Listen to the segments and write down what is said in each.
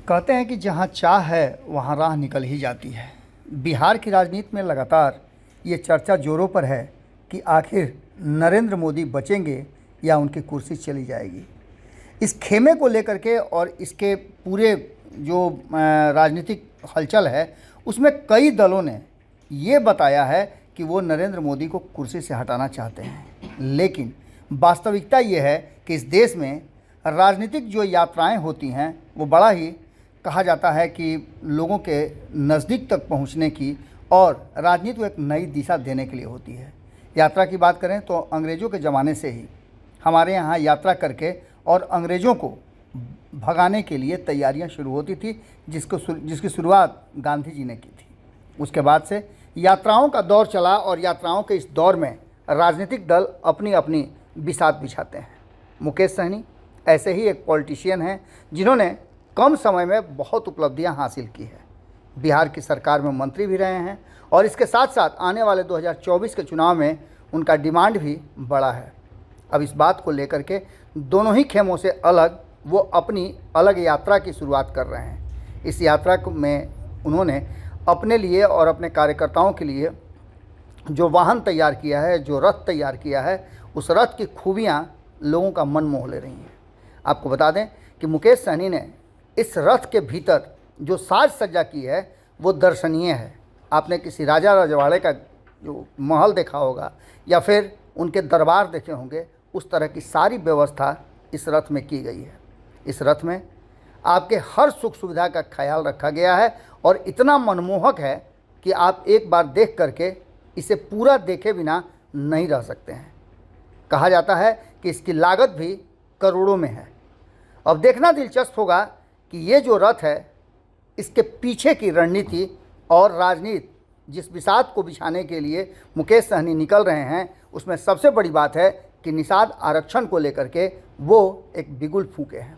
कहते हैं कि जहाँ चाह है वहाँ राह निकल ही जाती है। बिहार की राजनीति में लगातार ये चर्चा जोरों पर है कि आखिर नरेंद्र मोदी बचेंगे या उनकी कुर्सी चली जाएगी। इस खेमे को लेकर के और इसके पूरे जो राजनीतिक हलचल है उसमें कई दलों ने ये बताया है कि वो नरेंद्र मोदी को कुर्सी से हटाना चाहते हैं, लेकिन वास्तविकता ये है कि इस देश में राजनीतिक जो यात्राएं होती हैं वो बड़ा ही कहा जाता है कि लोगों के नज़दीक तक पहुंचने की और राजनीति को एक नई दिशा देने के लिए होती है। यात्रा की बात करें तो अंग्रेज़ों के ज़माने से ही हमारे यहाँ यात्रा करके और अंग्रेज़ों को भगाने के लिए तैयारियां शुरू होती थी, जिसकी शुरुआत गांधी जी ने की थी। उसके बाद से यात्राओं का दौर चला और यात्राओं के इस दौर में राजनीतिक दल अपनी अपनी बिसात बिछाते हैं। मुकेश सहनी ऐसे ही एक पॉलिटिशियन हैं जिन्होंने कम समय में बहुत उपलब्धियां हासिल की है। बिहार की सरकार में मंत्री भी रहे हैं और इसके साथ साथ आने वाले 2024 के चुनाव में उनका डिमांड भी बड़ा है। अब इस बात को लेकर के दोनों ही खेमों से अलग वो अपनी अलग यात्रा की शुरुआत कर रहे हैं। इस यात्रा में उन्होंने अपने लिए और अपने कार्यकर्ताओं के लिए जो वाहन तैयार किया है, जो रथ तैयार किया है, उस रथ की खूबियाँ लोगों का मन मोह ले रही हैं। आपको बता दें कि मुकेश सहनी ने इस रथ के भीतर जो साज सज्जा की है वो दर्शनीय है। आपने किसी राजा रजवाड़े का जो महल देखा होगा या फिर उनके दरबार देखे होंगे, उस तरह की सारी व्यवस्था इस रथ में की गई है। इस रथ में आपके हर सुख सुविधा का ख्याल रखा गया है और इतना मनमोहक है कि आप एक बार देख करके इसे पूरा देखे बिना नहीं रह सकते हैं। कहा जाता है कि इसकी लागत भी करोड़ों में है। अब देखना दिलचस्प होगा कि ये जो रथ है इसके पीछे की रणनीति और राजनीति जिस बिसात को बिछाने के लिए मुकेश सहनी निकल रहे हैं, उसमें सबसे बड़ी बात है कि निषाद आरक्षण को लेकर के वो एक बिगुल फूके हैं।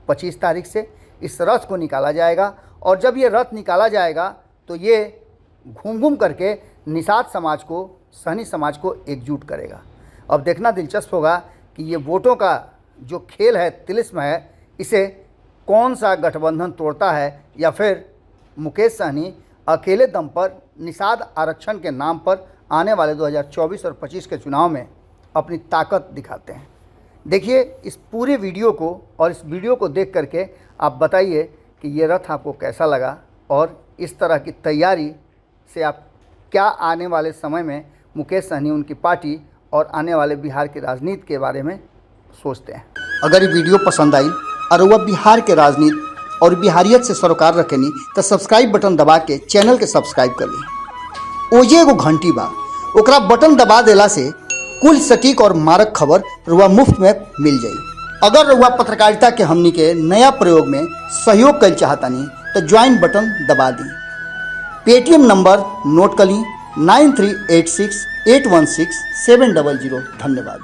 25 तारीख से इस रथ को निकाला जाएगा और जब ये रथ निकाला जाएगा तो ये घूम घूम करके निषाद समाज को, सहनी समाज को एकजुट करेगा। अब देखना दिलचस्प होगा कि ये वोटों का जो खेल है, तिलिस्म है, इसे कौन सा गठबंधन तोड़ता है या फिर मुकेश सहनी अकेले दम पर निषाद आरक्षण के नाम पर आने वाले 2024 और 25 के चुनाव में अपनी ताकत दिखाते हैं। देखिए इस पूरे वीडियो को और इस वीडियो को देख करके आप बताइए कि ये रथ आपको कैसा लगा और इस तरह की तैयारी से आप क्या आने वाले समय में मुकेश सहनी, उनकी पार्टी और आने वाले बिहार की राजनीति के बारे में सोचते हैं। अगर ये वीडियो पसंद आई और वह बिहार के राजनीति और बिहारियत से सरोकार रखेनी तो सब्सक्राइब बटन दबा के चैनल के सब्सक्राइब कर ली। ओजे एगो घंटी बा, ओकरा बटन दबा देला से कुल सटीक और मारक खबर रुआ मुफ्त में मिल जाई। अगर रुआ पत्रकारिता के हमनी के नया प्रयोग में सहयोग कर चाहतानी तो ज्वाइन बटन दबा दी। पेटीएम नंबर नोट कर ली 9386816700। धन्यवाद।